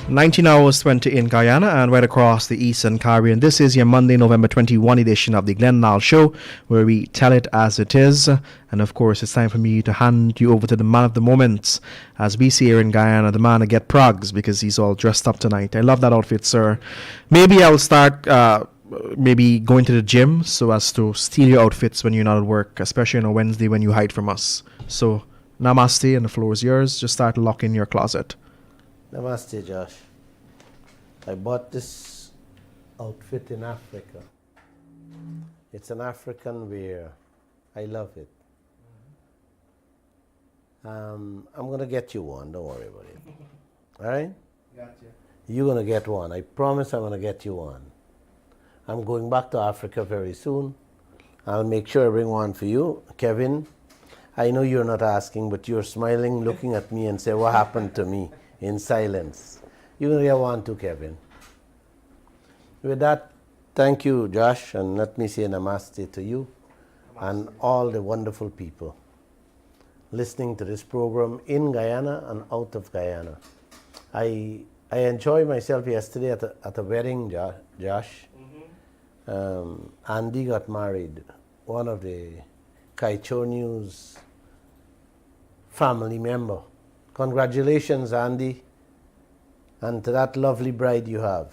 19 hours 20 in Guyana and right across the Eastern Caribbean. This is your Monday, November 21 edition of the LALL show, where we tell it as it is. And of course, it's time for me to hand you over to the man of the moment. As we see here in Guyana, the man to get progs because he's all dressed up tonight. I love that outfit, sir. Maybe I'll start maybe going to the gym so as to steal your outfits when you're not at work, especially on a Wednesday when you hide from us. So, namaste, and the floor is yours. Just start locking your closet. Namaste, Josh. I bought this outfit in Africa. It's an African wear. I love it. I'm going to get you one. Don't worry about it. All right? Gotcha. You're going to get one. I promise I'm going to get you one. I'm going back to Africa very soon. I'll make sure I bring one for you. Kevin, I know you're not asking, but you're smiling, looking at me and say, what happened to me? In silence. You're going to get one too, Kevin. With that, thank you, Josh, and let me say namaste to you and all the wonderful people listening to this program in Guyana and out of Guyana. I enjoyed myself yesterday at a wedding, Josh. Andy got married, one of the Kaieteur News family member. Congratulations, Andy, and to that lovely bride you have.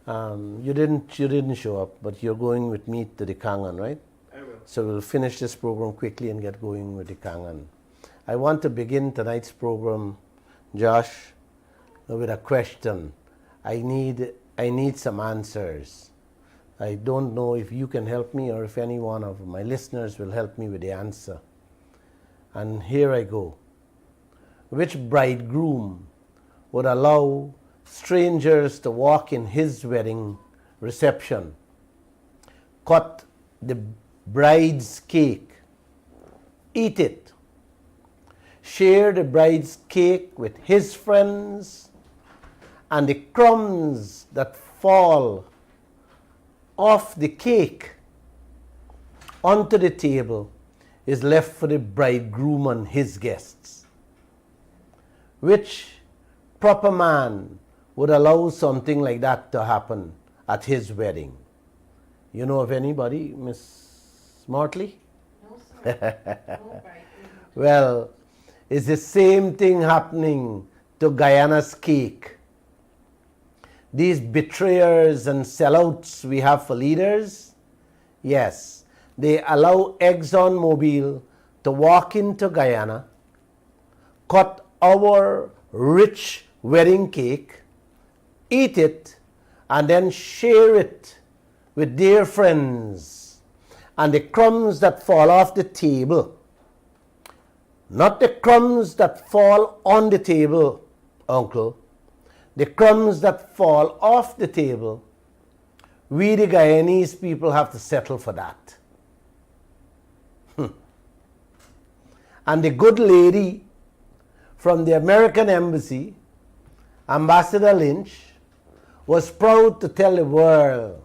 You didn't show up, but you're going with me to the Kangan, right? I will. So we'll finish this program quickly and get going with the Kangan. I want to begin tonight's program, Josh, with a question. I need some answers. I don't know if you can help me or if any one of my listeners will help me with the answer. And here I go. Which bridegroom would allow strangers to walk in his wedding reception, cut the bride's cake, eat it, share the bride's cake with his friends, and the crumbs that fall off the cake onto the table is left for the bridegroom and his guests? Which proper man would allow something like that to happen at his wedding? You know of anybody, Miss Mortley? No, sir. No, right. Well, it's the same thing happening to Guyana's cake. These betrayers and sellouts we have for leaders, yes, they allow ExxonMobil to walk into Guyana, cut our rich wedding cake, eat it, and then share it with dear friends. And the crumbs that fall off the table, not the crumbs that fall on the table, Uncle, the crumbs that fall off the table, we the Guyanese people have to settle for that. And the good lady from the American Embassy, Ambassador Lynch, was proud to tell the world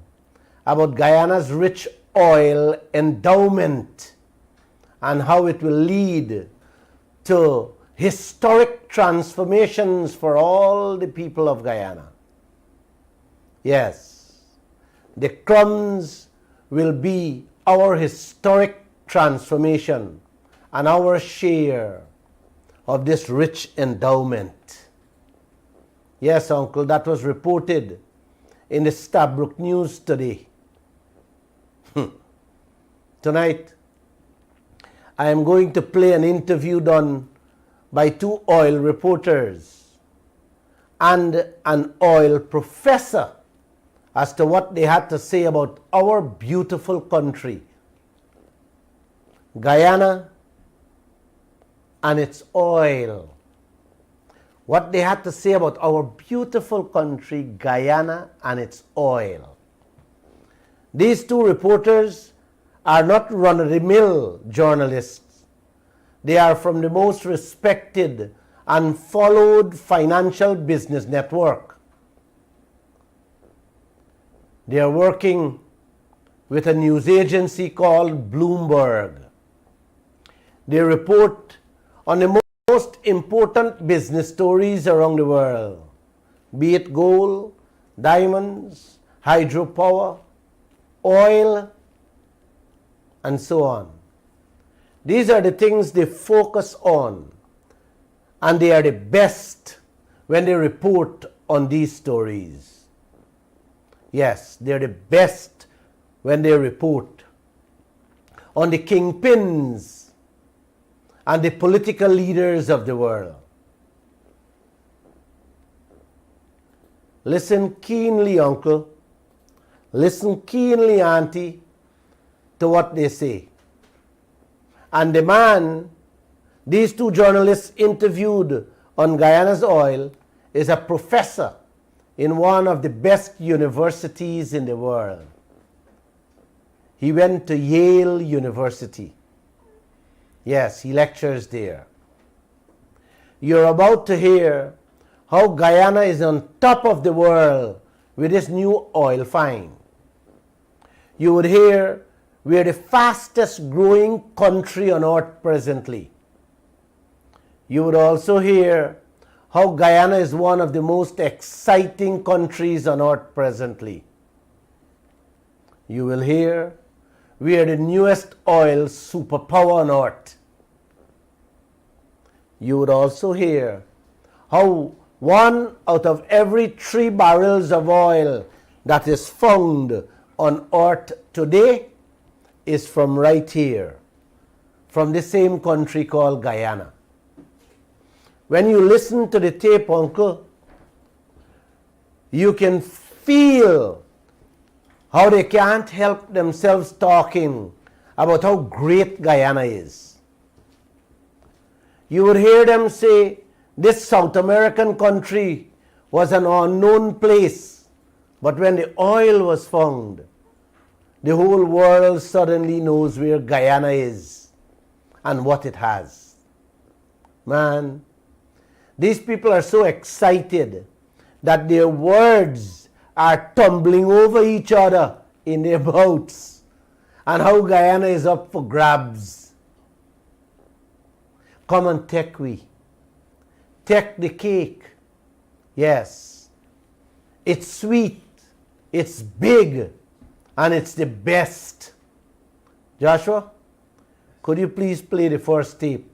about Guyana's rich oil endowment and how it will lead to historic transformations for all the people of Guyana. Yes, the crumbs will be our historic transformation and our share of this rich endowment. Yes, Uncle, that was reported in the Stabroek News today. Tonight, I am going to play an interview done by two oil reporters and an oil professor as to what they had to say about our beautiful country, Guyana and its oil. What they had to say about our beautiful country, Guyana, and its oil. These two reporters are not run-of-the-mill journalists. They are from the most respected and followed financial business network. They are working with a news agency called Bloomberg. They report on the most important business stories around the world. be it gold, diamonds, hydropower, oil, and so on. These are the things they focus on, and they are the best when they report on these stories. Yes, they're the best when they report on the kingpins and the political leaders of the world. Listen keenly, uncle. Listen keenly, auntie, to what they say. And the man these two journalists interviewed on Guyana's oil is a professor in one of the best universities in the world. He went to Yale University. Yes, he lectures there. You're about to hear how Guyana is on top of the world with this new oil find. You would hear we're the fastest growing country on earth presently. You would also hear how Guyana is one of the most exciting countries on earth presently. You will hear we are the newest oil superpower on earth. You would also hear how 1 out of every 3 barrels of oil that is found on earth today is from right here, from the same country called Guyana. When you listen to the tape, uncle, you can feel how they can't help themselves talking about how great Guyana is. You would hear them say this South American country was an unknown place, but when the oil was found, the whole world suddenly knows where Guyana is and what it has. Man, these people are so excited that their words are tumbling over each other in their mouths, and how Guyana is up for grabs. Come and take we. Take the cake. Yes. It's sweet, it's big, and it's the best. Joshua, could you please play the first tape?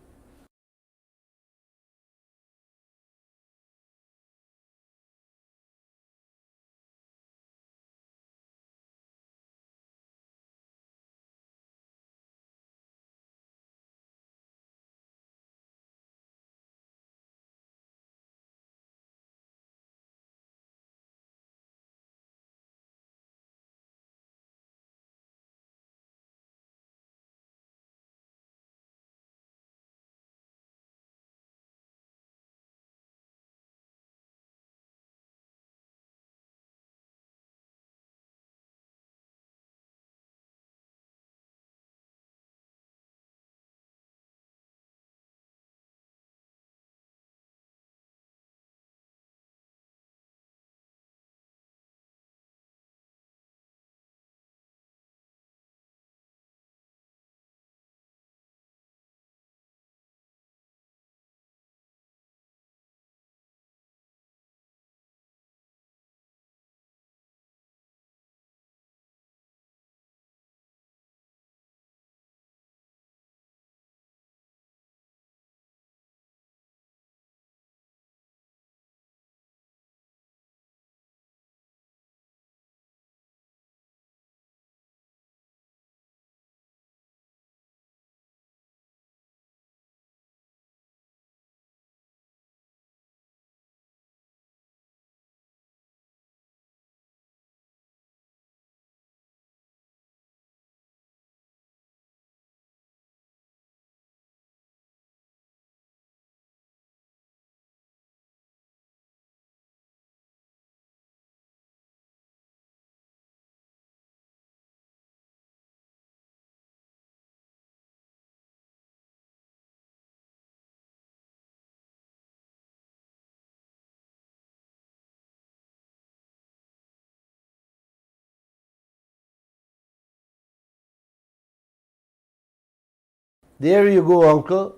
There you go, uncle.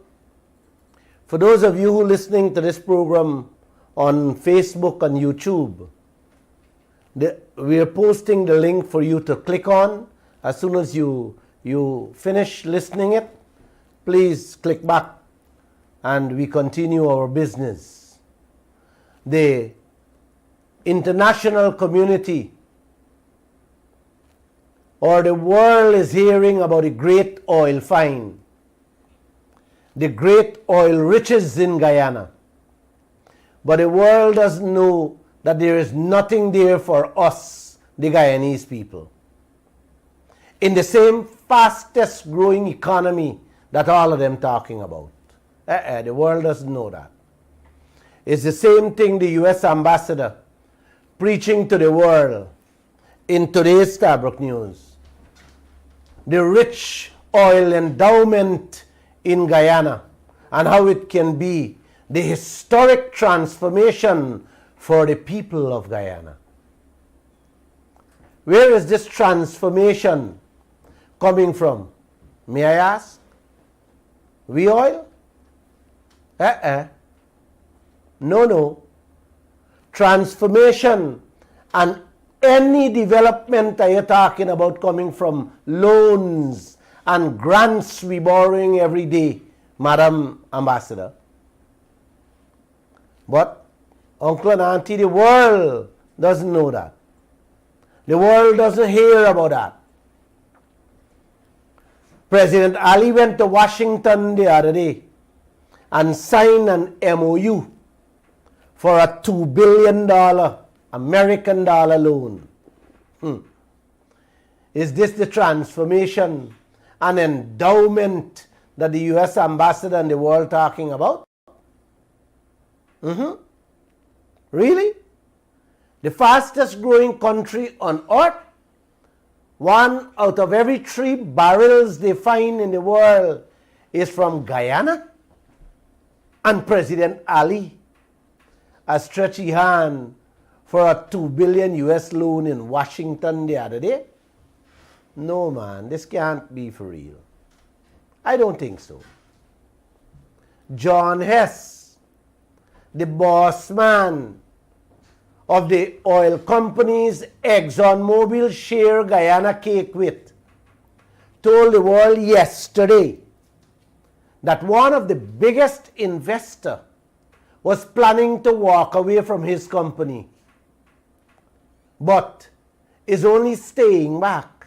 For those of you who are listening to this program on Facebook and YouTube. We are posting the link for you to click on. As soon as you finish listening it, please click back and we continue our business. The international community or the world is hearing about the great oil find, the great oil riches in Guyana. But the world doesn't know that there is nothing there for us, the Guyanese people. In the same fastest growing economy that all of them talking about. The world doesn't know that. It's the same thing the U.S. ambassador preaching to the world in today's Stabroek News. The rich oil endowment in Guyana and how it can be the historic transformation for the people of Guyana. Where is this transformation coming from? May I ask? We oil? No. Transformation and any development that you're talking about coming from loans and grants we borrowing every day, Madam Ambassador. But Uncle and Auntie, the world doesn't know that. The world doesn't hear about that. President Ali went to Washington the other day and signed an MOU for a $2 billion American dollar loan. Is this the transformation and endowment that the U.S. ambassador and the world talking about? Really? The fastest growing country on earth? 1 out of every 3 barrels they find in the world is from Guyana? And President Ali has stretched his hand for a $2 billion US loan in Washington the other day? No, man, this can't be for real. I don't think so. John Hess, the boss man of the oil companies ExxonMobil share Guyana cake with, told the world yesterday that one of the biggest investors was planning to walk away from his company, but is only staying back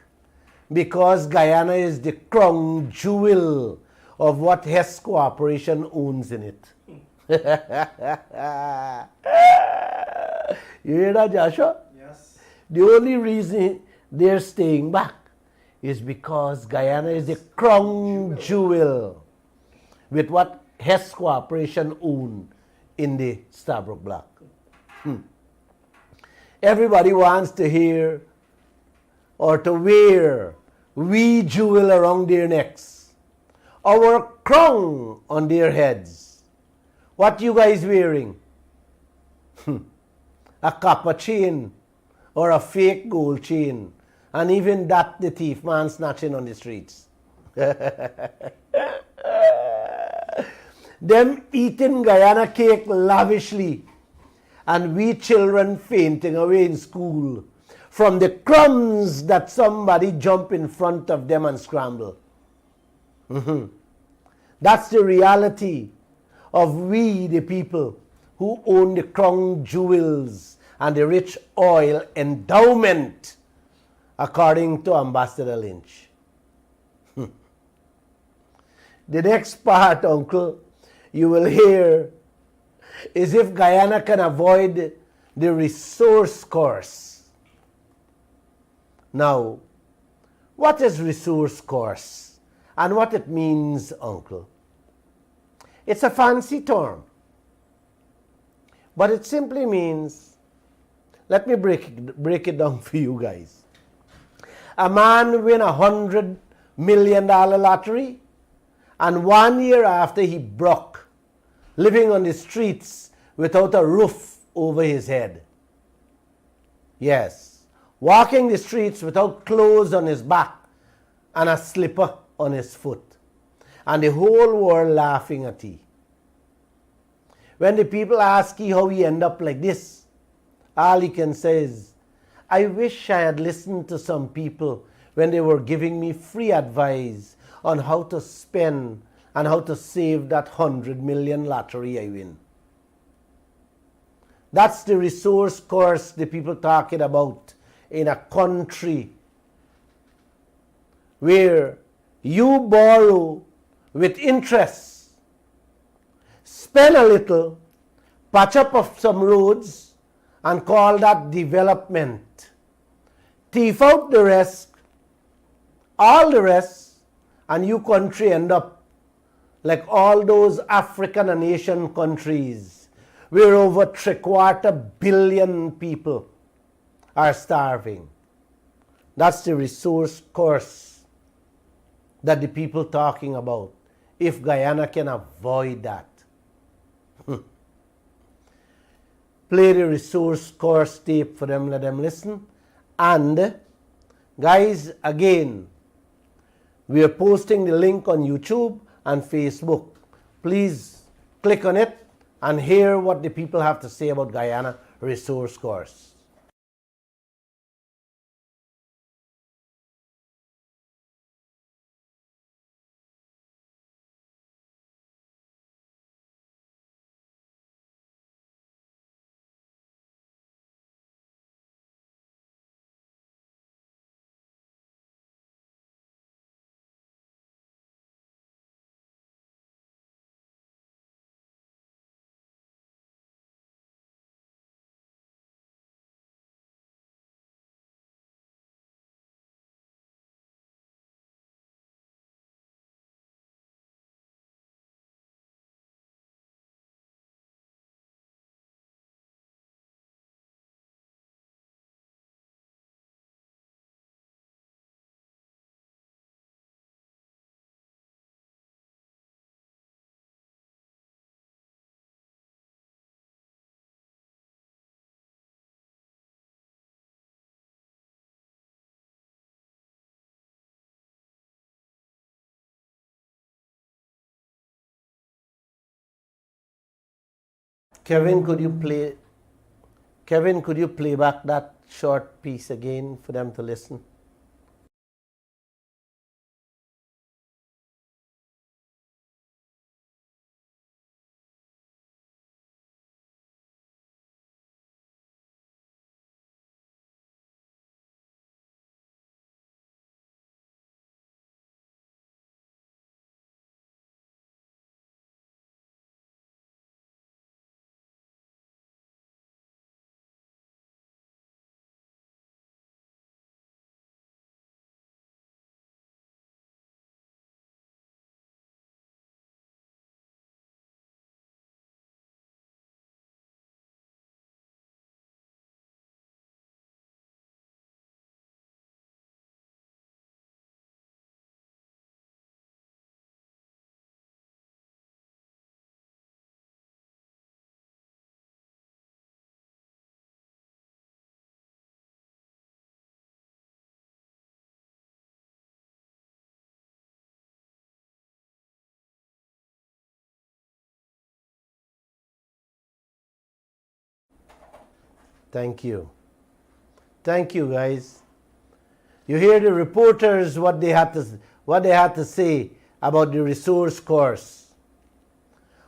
because Guyana is the crown jewel of what Hess Corporation owns in it. You hear that, Joshua? Yes. The only reason they're staying back is because Guyana is the crown jewel with what Hess Corporation owns in the Stabroek Block. Everybody wants to hear or to wear wee jewel around their necks, our crown on their heads. What you guys wearing? A copper chain or a fake gold chain, and even that the thief man snatching on the streets. Them eating Guyana cake lavishly, and we children fainting away in school from the crumbs that somebody jump in front of them and scramble. That's the reality of we, the people who own the crown jewels and the rich oil endowment, according to Ambassador Lynch. The next part, Uncle, you will hear is if Guyana can avoid the resource curse. Now, what is resource curse and what it means, Uncle? It's a fancy term, but it simply means, let me break it down for you guys. A man win $100 million lottery, and 1 year after he broke, living on the streets without a roof over his head. Yes, walking the streets without clothes on his back and a slipper on his foot, and the whole world laughing at him. When the people ask you how he end up like this, all he can say is, I wish I had listened to some people when they were giving me free advice on how to spend and how to save that 100 million lottery I win. That's the resource curse the people talking about in a country where you borrow with interest, spend a little, patch up of some roads, and call that development. Thief out the rest, all the rest, and you country end up like all those African and Asian countries where over 750 million people are starving. That's the resource curse that the people talking about. If Guyana can avoid that. Play the resource curse tape for them, let them listen. And guys, again, we are posting the link on YouTube and Facebook. Please click on it and hear what the people have to say about Guyana resource curse. Kevin, could you play back that short piece again for them to listen? Thank you. Thank you, guys. You hear the reporters what they had to say about the resource curse.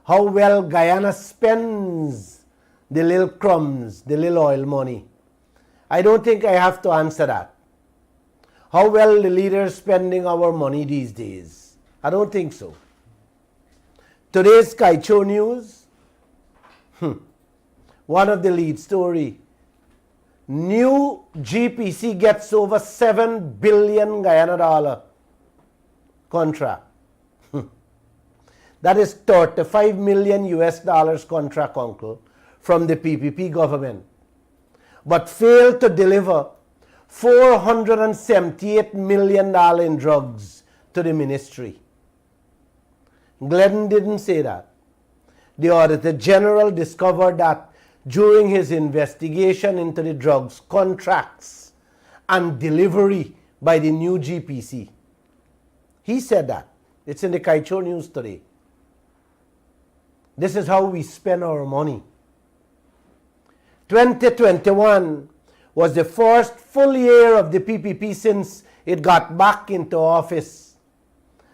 How well Guyana spends the little crumbs, the little oil money. I don't think I have to answer that. How well the leaders spending our money these days? I don't think so. Today's Kaieteur news, one of the lead story. New GPC gets over 7 billion Guyana dollar contract. That is 35 million US dollars contract, uncle, from the PPP government. But failed to deliver $478 million in drugs to the ministry. Glenn didn't say that. The Auditor General discovered that during his investigation into the drugs contracts and delivery by the new GPC. He said that. It's in the Kaieteur news today. This is how we spend our money. 2021 was the first full year of the PPP since it got back into office,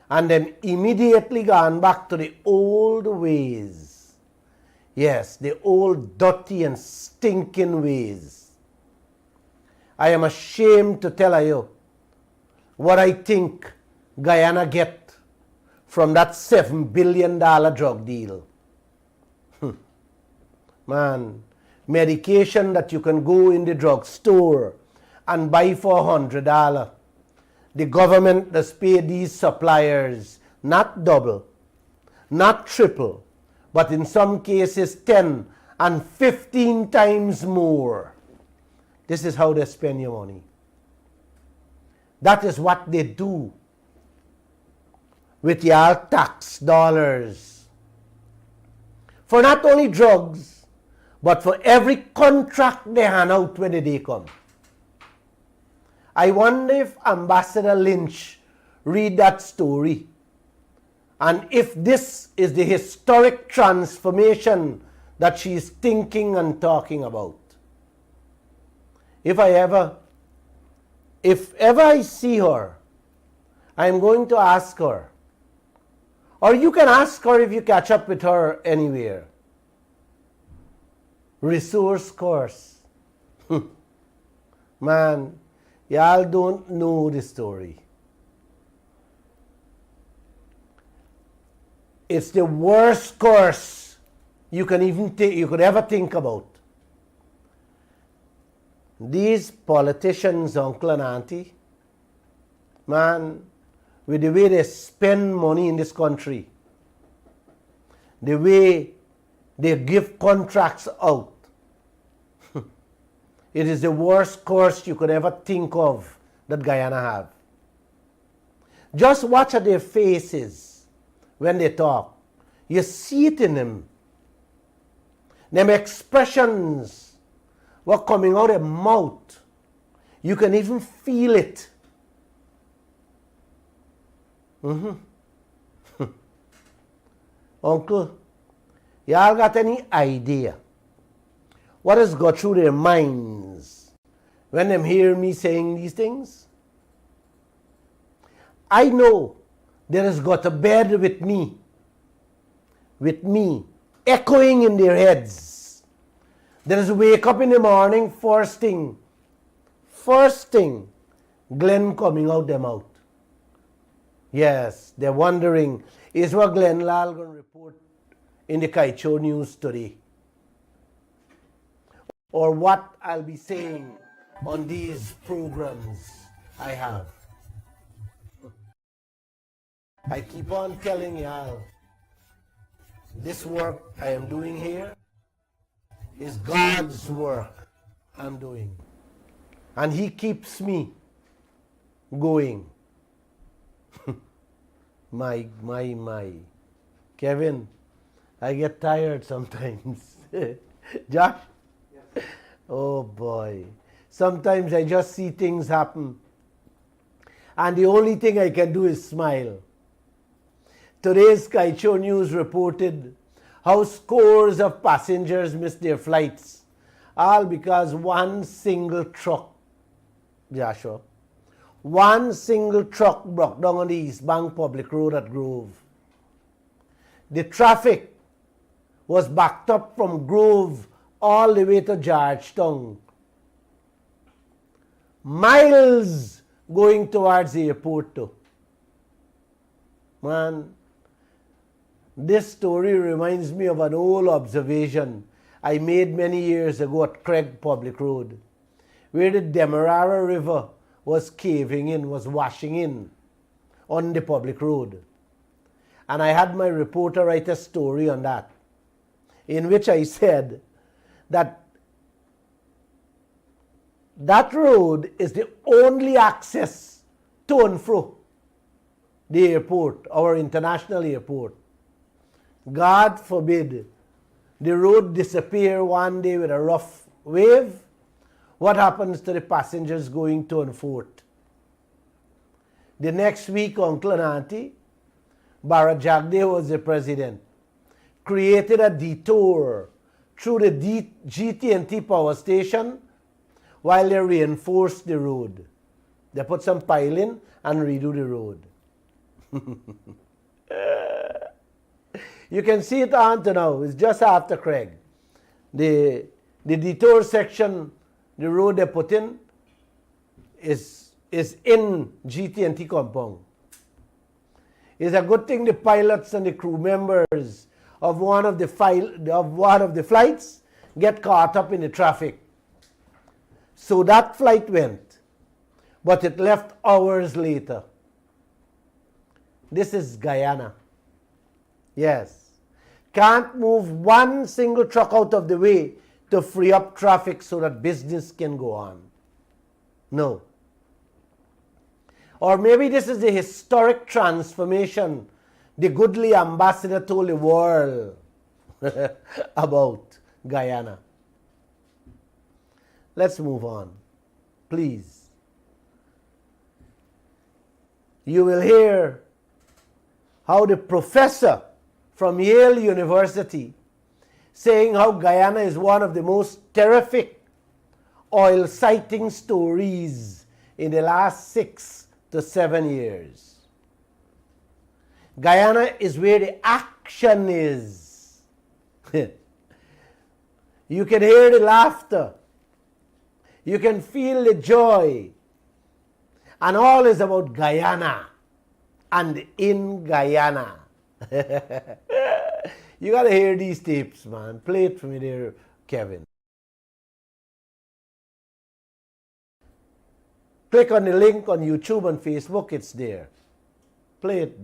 and then immediately gone back to the old ways. Yes, the old dirty and stinking ways. I am ashamed to tell you what I think Guyana get from that $7 billion drug deal. Man, medication that you can go in the drugstore and buy for $100. The government does pay these suppliers not double, not triple, but in some cases 10 and 15 times more. This is how they spend your money. That is what they do with your tax dollars. For not only drugs, but for every contract they hand out when the day comes. I wonder if Ambassador Lynch read that story, and if this is the historic transformation that she is thinking and talking about. If ever I see her, I am going to ask her, or you can ask her if you catch up with her anywhere. Resource course. Man, y'all don't know the story. It's the worst course you can you could ever think about. These politicians, uncle and auntie, man, with the way they spend money in this country, the way they give contracts out, it is the worst course you could ever think of that Guyana have. Just watch at their faces when they talk. You see it in them. Them expressions were coming out of their mouth. You can even feel it. Uncle, y'all got any idea what has got through their minds when them hear me saying these things? I know there has got a bed with me, echoing in their heads. There is wake up in the morning, first thing, Glenn coming out their mouth. Yes, they're wondering, is what Glenn LALL going to report in the Kaieteur news today? Or what I'll be saying on these programs I have. I keep on telling y'all, this work I am doing here is God's work I'm doing. And He keeps me going. My. Kevin, I get tired sometimes. Josh? Yes. Oh boy. Sometimes I just see things happen, and the only thing I can do is smile. Today's Kaieteur News reported how scores of passengers missed their flights, all because one single truck, Joshua, one single truck broke down on the East Bank Public Road at Grove. The traffic was backed up from Grove all the way to Georgetown. Miles going towards the airport too. Man, this story reminds me of an old observation I made many years ago at Craig Public Road, where the Demerara River was caving in, was washing in on the public road. And I had my reporter write a story on that, in which I said that that road is the only access to and fro the airport, our international airport. God forbid the road disappear one day with a rough wave. What happens to the passengers going to and forth? The next week, Uncle and Auntie, Barra Jagde was the president. created a detour through the GT&T power station while they reinforced the road. They put some piling and redo the road. You can see it on to now. It's just after Craig. The detour section, the road they put in, is in GT&T compound. It's a good thing the pilots and the crew members of one of the flights get caught up in the traffic. So that flight went, but it left hours later. This is Guyana. Yes. Can't move one single truck out of the way to free up traffic so that business can go on. No. Or maybe this is the historic transformation the goodly ambassador told the world about Guyana. Let's move on, please. You will hear how the professor from Yale University saying how Guyana is one of the most terrific oil sighting stories in the last 6 to 7 years. Guyana is where the action is. You can hear the laughter. You can feel the joy. And all is about Guyana and in Guyana. You got to hear these tapes, man. Play it for me there, Kevin. Click on the link on YouTube and Facebook. It's there. Play it.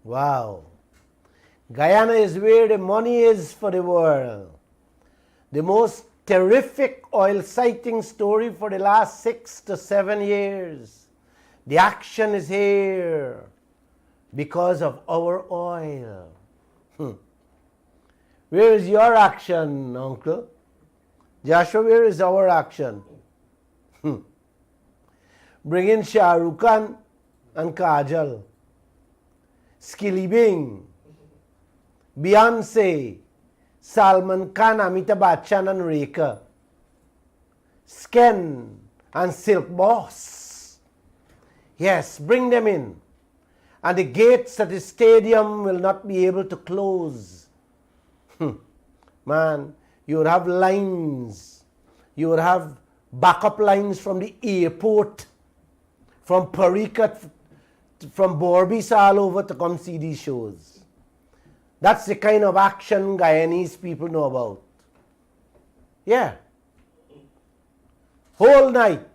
Wow. Guyana is where the money is for the world. The most terrific oil sighting story for the last 6 to 7 years. The action is here because of our oil. Where is your action, Uncle? Joshua, where is our action? Bring in Shah Rukh Khan and Kajal, Skilly Bing, Beyonce, Salman Khan, Amitabh Bachchan and Rekha, Sken and Silk Boss. Yes, bring them in. And the gates at the stadium will not be able to close. Man, you would have lines. You would have backup lines from the airport, from Parikat, from Borbis all over to come see these shows. That's the kind of action Guyanese people know about. Yeah. Whole night,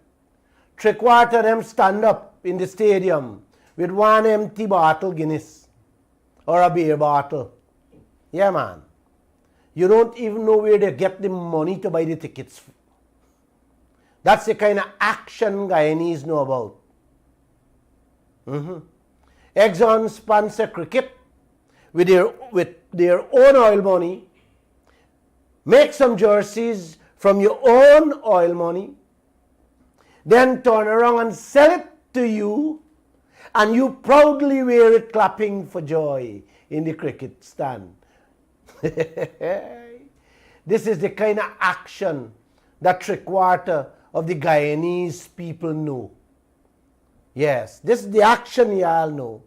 three-quarter of them stand up in the stadium with one empty bottle Guinness or a beer bottle. Yeah, man. You don't even know where they get the money to buy the tickets. That's the kind of action Guyanese know about. Exxon sponsor cricket with their own oil money. Make some jerseys from your own oil money. Then turn around and sell it to you. And you proudly wear it clapping for joy in the cricket stand. This is the kind of action that three-quarter of the Guyanese people know. Yes, this is the action y'all know.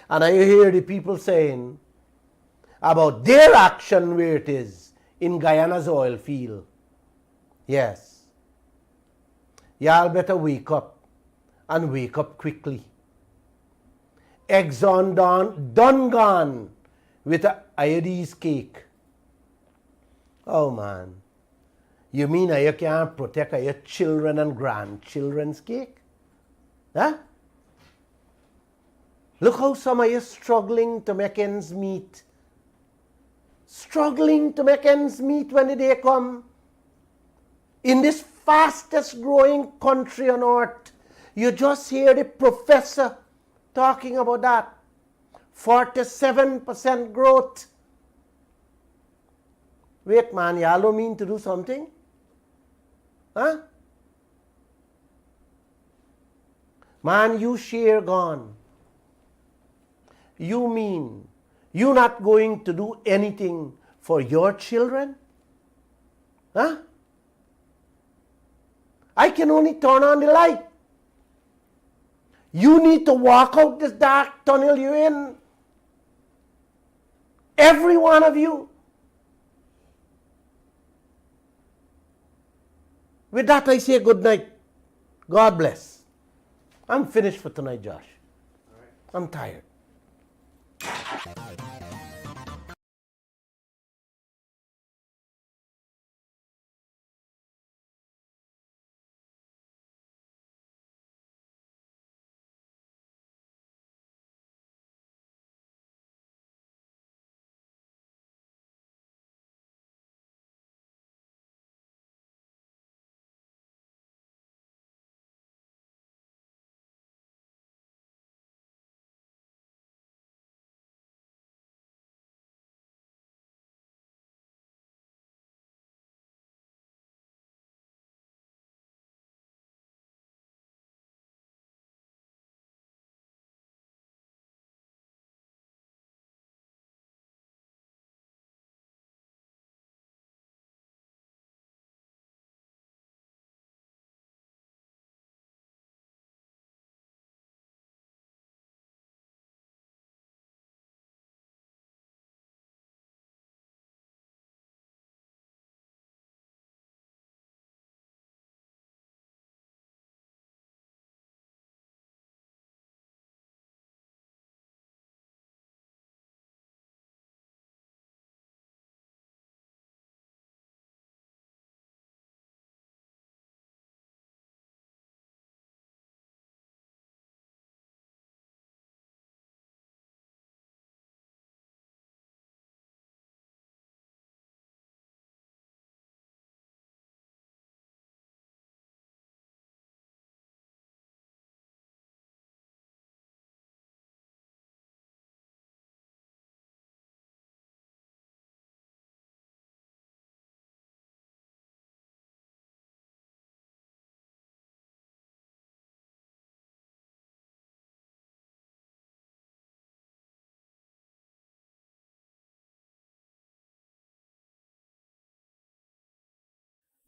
And I hear the people saying about their action where it is in Guyana's oil field. Yes. Y'all better wake up and wake up quickly. Exxon done gone with a iodine cake. Oh man. You mean you can't protect your children and grandchildren's cake? Huh? Look how some of you struggling to make ends meet. Struggling to make ends meet when the day come. In this fastest growing country on earth, you just hear the professor talking about that. 47% growth. Wait, man, y'all don't mean to do something? Huh? Man, you share gone. You mean you not going to do anything for your children? Huh? I can only turn on the light. You need to walk out this dark tunnel you're in. Every one of you. With that, I say good night. God bless. I'm finished for tonight, Josh. I'm tired.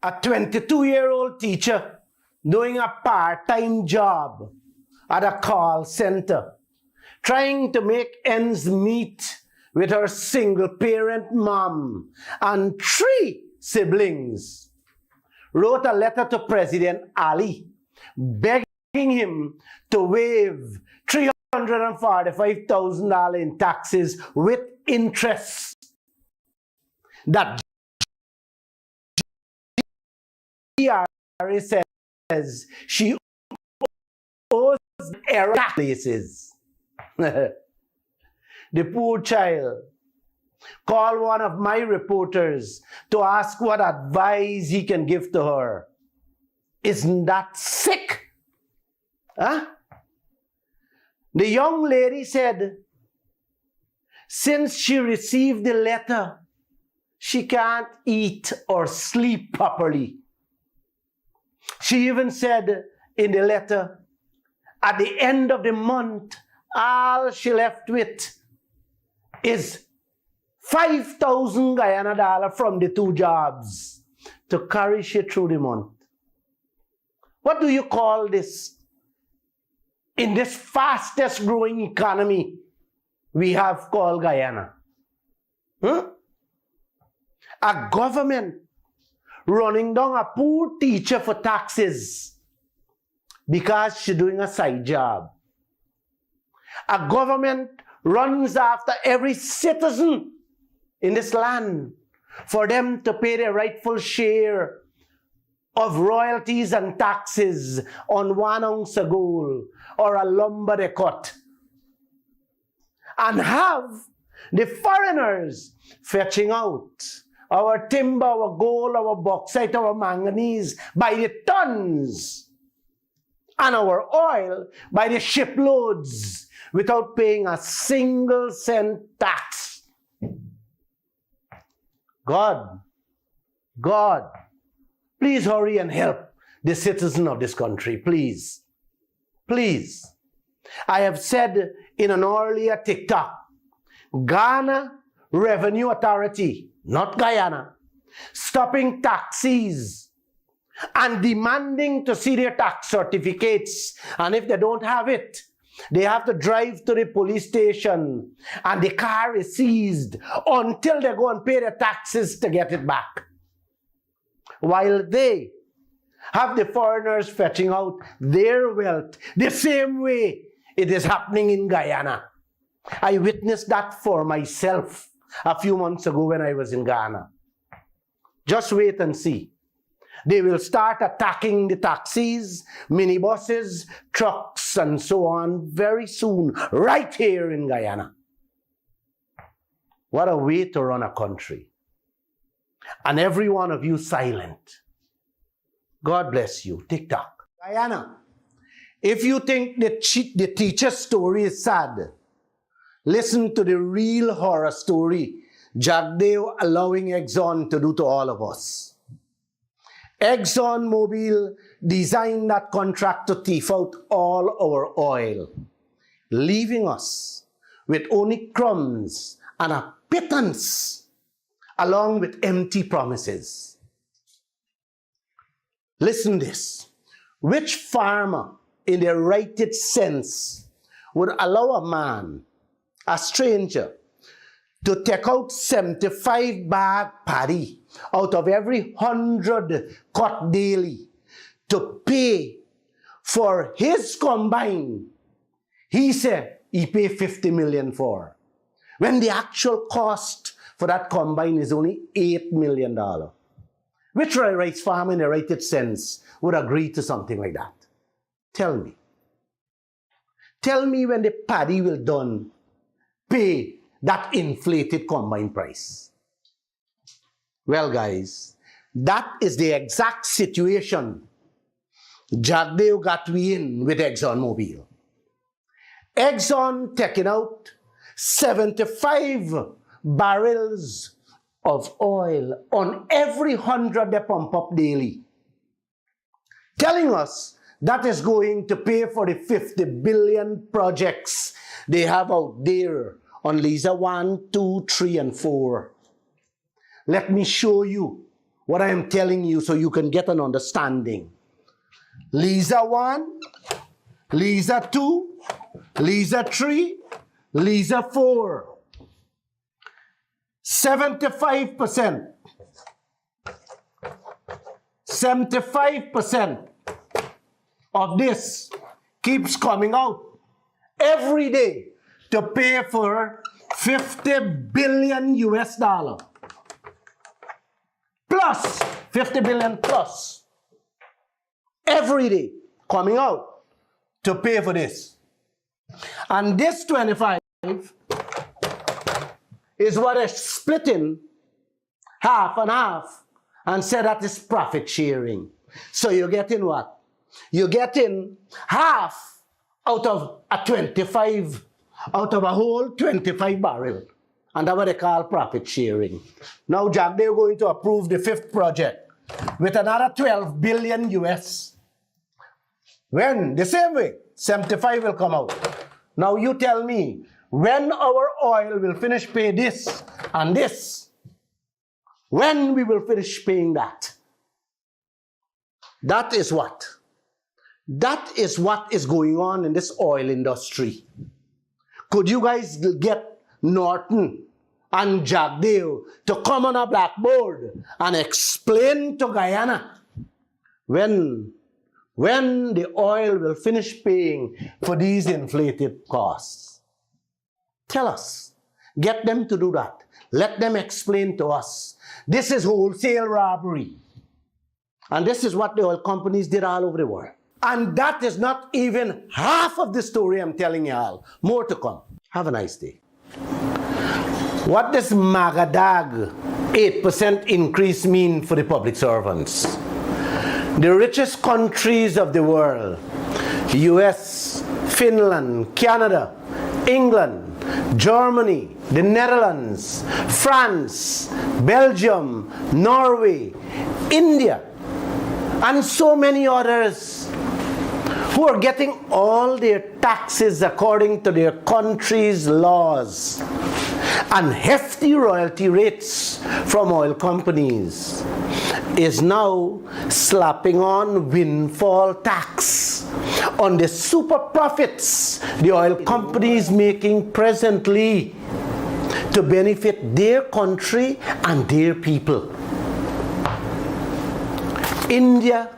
a 22-year-old teacher doing a part-time job at a call center, trying to make ends meet with her single-parent mom and 3 siblings, wrote a letter to President Ali begging him to waive $345,000 in taxes with interest that GRA says she owes places. The poor child called one of my reporters to ask what advice he can give to her. Isn't that sick? Huh? The young lady said, since she received the letter, she can't eat or sleep properly. She even said in the letter, at the end of the month, all she left with is 5,000 Guyana dollars from the 2 jobs to carry she through the month. What do you call this? In this fastest growing economy we have called Guyana. A government running down a poor teacher for taxes because she's doing a side job. A government runs after every citizen in this land for them to pay their rightful share of royalties and taxes on 1 ounce of gold or a lumber they cut, and have the foreigners fetching out our timber, our gold, our bauxite, our manganese by the tons, and our oil by the shiploads without paying a single cent tax. God, please hurry and help the citizen of this country, please. Please. I have said in an earlier TikTok, Ghana Revenue Authority, not Guyana, stopping taxis and demanding to see their tax certificates. And if they don't have it, they have to drive to the police station and the car is seized until they go and pay the taxes to get it back. While they have the foreigners fetching out their wealth the same way it is happening in Guyana. I witnessed that for myself a few months ago when I was in Ghana. Just wait and see. They will start attacking the taxis, minibuses, trucks, and so on very soon, right here in Guyana. What a way to run a country. And every one of you silent. God bless you. TikTok. Guyana, if you think the teacher's story is sad, listen to the real horror story Jagdeo allowing Exxon to do to all of us. ExxonMobil designed that contract to thief out all our oil, leaving us with only crumbs and a pittance, along with empty promises. Listen this. Which farmer in their righted sense would allow a man, a stranger, to take out 75 bag paddy out of every 100 cut daily to pay for his combine? He said he paid 50 million for, when the actual cost for that combine is only $8 million. Which rice farmer in the righted sense would agree to something like that? Tell me. Tell me when the paddy will done pay that inflated combine price. Well, guys, that is the exact situation Jagdeo got we in with ExxonMobil. Exxon taking out 75 barrels of oil on every 100 they pump up daily, telling us that is going to pay for the 50 billion projects they have out there on Liza 1, 2, 3, and 4. Let me show you what I am telling you so you can get an understanding. Lisa 1, Lisa 2, Lisa 3, Lisa 4. 75%. 75% of this keeps coming out every day to pay for 50 billion US dollar. Plus 50 billion plus every day coming out to pay for this. And this 25 is what is splitting half and half and said that is profit sharing. So you're getting what? You're getting half out of a 25, out of a whole 25 barrel. And that's what they call profit sharing. Now, Jack, they're going to approve the 5th project with another 12 billion US. When? The same way, 75 will come out. Now you tell me, when our oil will finish pay this and this, when we will finish paying that? That is what? That is what is going on in this oil industry. Could you guys get Norton and Jagdeo to come on a blackboard and explain to Guyana when the oil will finish paying for these inflated costs? Tell us. Get them to do that. Let them explain to us. This is wholesale robbery. And this is what the oil companies did all over the world. And that is not even half of the story I'm telling you all. More to come. Have a nice day. What does Magadag 8% increase mean for the public servants? The richest countries of the world, US, Finland, Canada, England, Germany, the Netherlands, France, Belgium, Norway, India, and so many others who are getting all their taxes according to their country's laws and hefty royalty rates from oil companies, is now slapping on windfall tax on the super profits the oil companies making presently to benefit their country and their people. India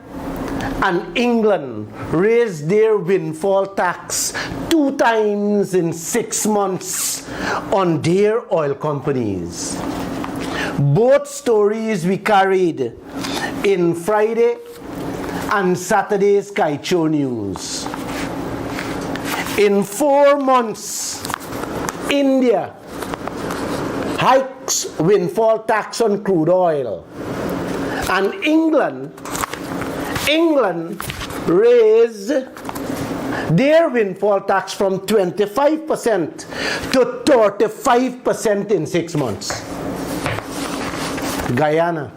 and England raised their windfall tax 2 times in 6 months on their oil companies. Both stories we carried in Friday and Saturday's Kaieteur news. In 4 months, India hikes windfall tax on crude oil, and England raised their windfall tax from 25% to 35% in 6 months. Guyana,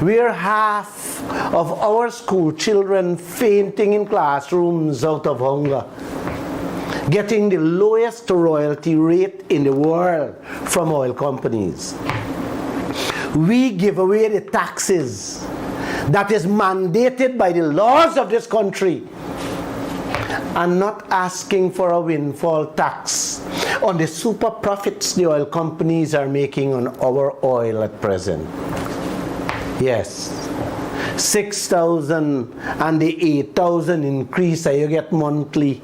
where half of our school children fainting in classrooms out of hunger, getting the lowest royalty rate in the world from oil companies. We give away the taxes that is mandated by the laws of this country and not asking for a windfall tax on the super profits the oil companies are making on our oil at present. Yes, 6,000 and the 8,000 increase that you get monthly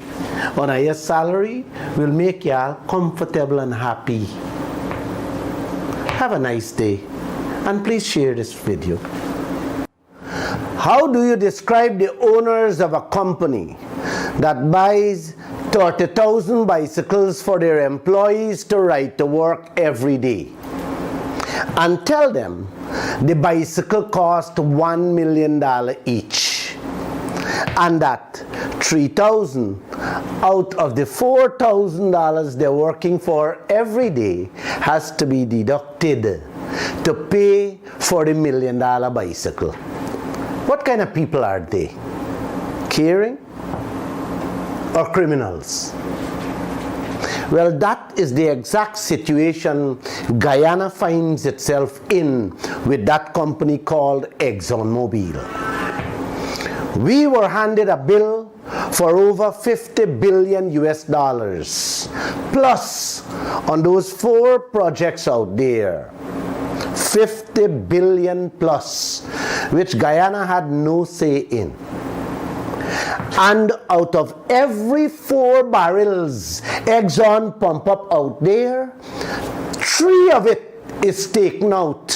on a year's salary will make you all comfortable and happy. Have a nice day, and please share this video. How do you describe the owners of a company that buys 30,000 bicycles for their employees to ride to work every day and tell them the bicycle cost $1 million each, and that $3,000 out of the $4,000 they're working for every day has to be deducted to pay for the $1 million bicycle? What kind of people are they? Caring or criminals? Well, that is the exact situation Guyana finds itself in with that company called ExxonMobil. We were handed a bill for over 50 billion US dollars, plus on those 4 projects out there, 50 billion plus, which Guyana had no say in. And out of every 4 barrels Exxon pump up out there, 3 of it is taken out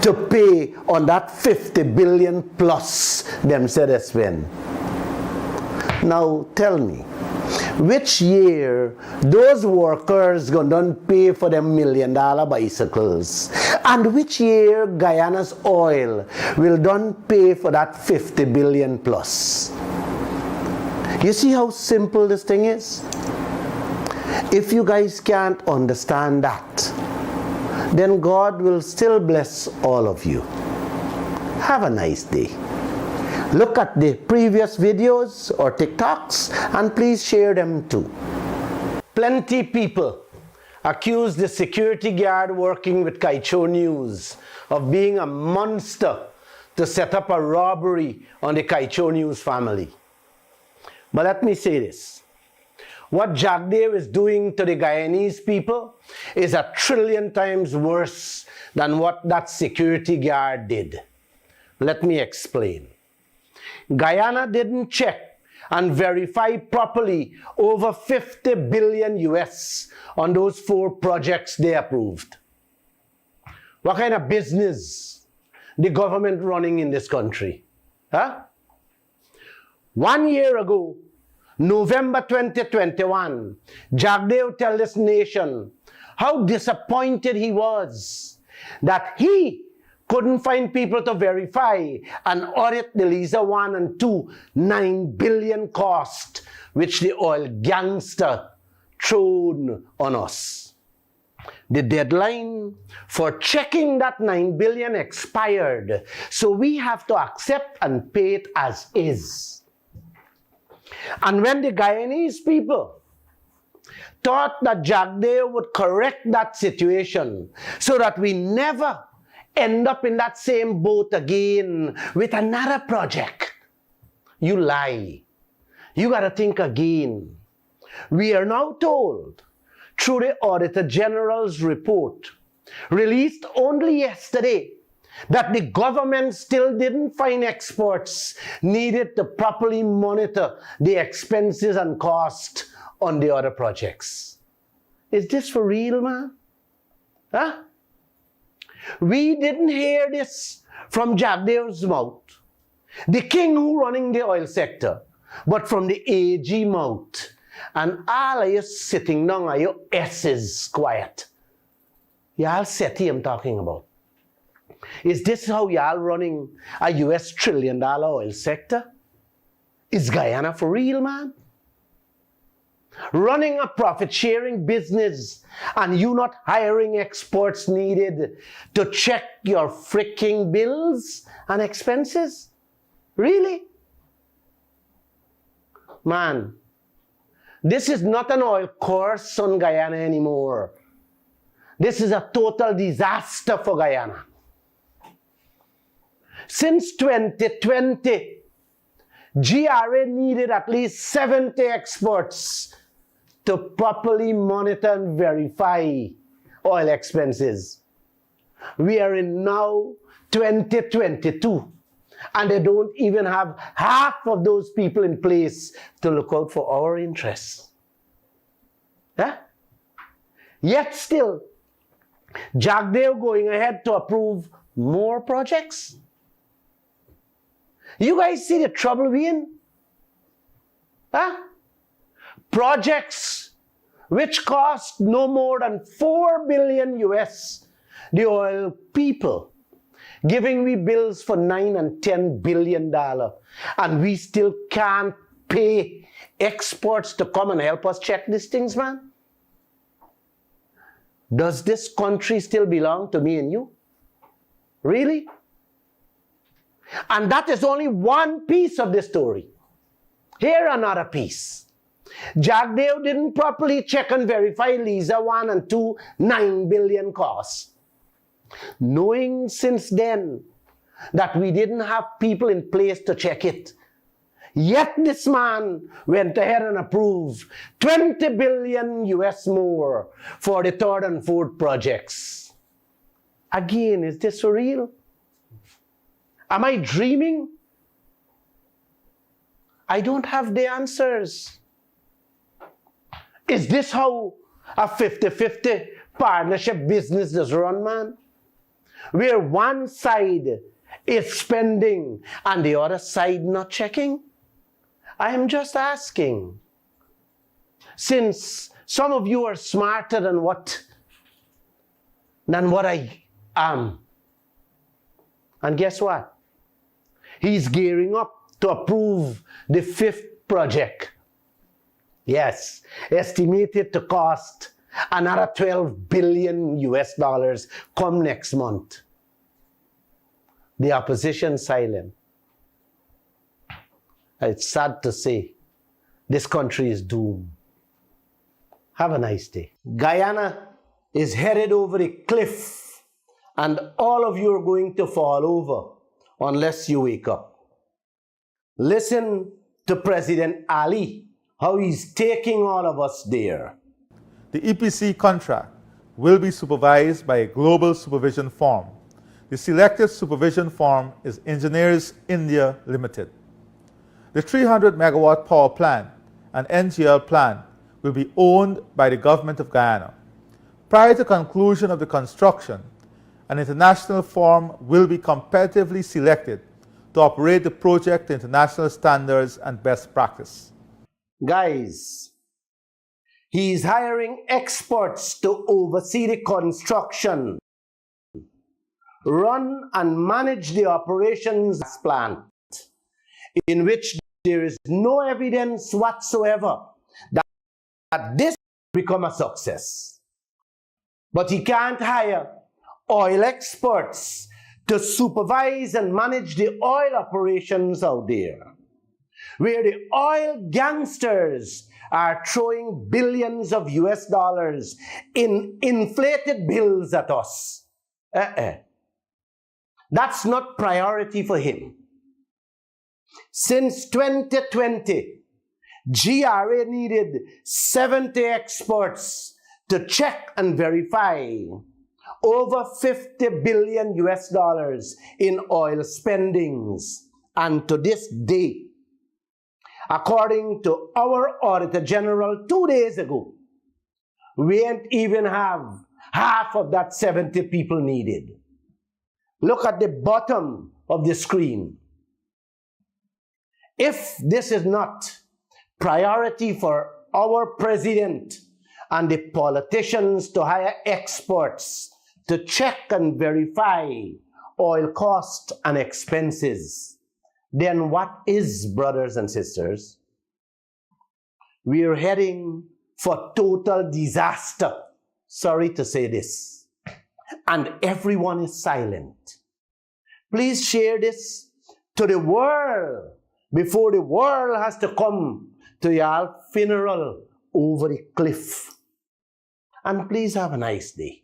to pay on that 50 billion plus them said they spend. Now tell me, which year those workers gonna pay for them $1 million bicycles? And which year Guyana's oil will done pay for that 50 billion plus? You see how simple this thing is? If you guys can't understand that, then God will still bless all of you. Have a nice day. Look at the previous videos or TikToks and please share them too. Plenty people accuse the security guard working with Kaieteur News of being a monster to set up a robbery on the Kaieteur News family. But let me say this. What Jagdev is doing to the Guyanese people is 1 trillion times worse than what that security guard did. Let me explain. Guyana didn't check and verify properly over 50 billion US on those 4 projects they approved. What kind of business the government running in this country? Huh? 1 year ago, November 2021, Jagdev told this nation how disappointed he was that he couldn't find people to verify and audit the Liza 1 and 2 $9 billion cost which the oil gangster thrown on us. The deadline for checking that $9 billion expired, so we have to accept and pay it as is. And when the Guyanese people thought that Jagdev would correct that situation so that we never end up in that same boat again with another project, you lie. You got to think again. We are now told through the Auditor General's report, released only yesterday, that the government still didn't find experts needed to properly monitor the expenses and cost on the other projects. Is this for real, man? Huh? We didn't hear this from Jagdev's mouth, the king who running the oil sector, but from the AG mouth. And all of you sitting down are your S's quiet. Y'all SETI I'm talking about. Is this how y'all running a US $1 trillion oil sector? Is Guyana for real, man? Running a profit-sharing business and you not hiring experts needed to check your freaking bills and expenses? Really? Man, this is not an oil course on Guyana anymore. This is a total disaster for Guyana. Since 2020, GRA needed at least 70 experts to properly monitor and verify oil expenses. We are in now 2022, and they don't even have half of those people in place to look out for our interests. Huh? Yet still, Jagdev going ahead to approve more projects. You guys see the trouble we're in? Huh? Projects which cost no more than 4 billion US, the oil people giving we bills for $9 and $10 billion, and we still can't pay experts to come and help us check these things, man. Does this country still belong to me and you? Really? And that is only one piece of the story. Here another piece. Jagdeo didn't properly check and verify Liza 1 and 2, 9 billion costs. Knowing since then that we didn't have people in place to check it, yet this man went ahead and approved 20 billion US more for the third and fourth projects. Again, is this for real? Am I dreaming? I don't have the answers. Is this how a 50-50 partnership business is run, man? Where one side is spending and the other side not checking? I am just asking. Since some of you are smarter than what I am. And guess what? He's gearing up to approve the 5th project. Yes, estimated to cost another 12 billion US dollars come next month. The opposition silent. It's sad to say, this country is doomed. Have a nice day. Guyana is headed over the cliff, and all of you are going to fall over unless you wake up. Listen to President Ali, how he's taking all of us there. The EPC contract will be supervised by a global supervision firm. The selected supervision firm is Engineers India Limited. The 300 megawatt power plant and NGL plant will be owned by the government of Guyana. Prior to conclusion of the construction, an international firm will be competitively selected to operate the project to international standards and best practice. Guys, he's hiring experts to oversee the construction, run and manage the operations plant, in which there is no evidence whatsoever that this will become a success. But he can't hire oil experts to supervise and manage the oil operations out there, where the oil gangsters are throwing billions of US dollars in inflated bills at us. That's not priority for him. Since 2020, GRA needed 70 experts to check and verify over 50 billion US dollars in oil spendings. And to this day, according to our Auditor General 2 days ago, we ain't even have half of that 70 people needed. Look at the bottom of the screen. If this is not priority for our president and the politicians to hire experts to check and verify oil cost and expenses, then what is, brothers and sisters? We are heading for total disaster. Sorry to say this. And everyone is silent. Please share this to the world before the world has to come to your funeral over the cliff. And please have a nice day.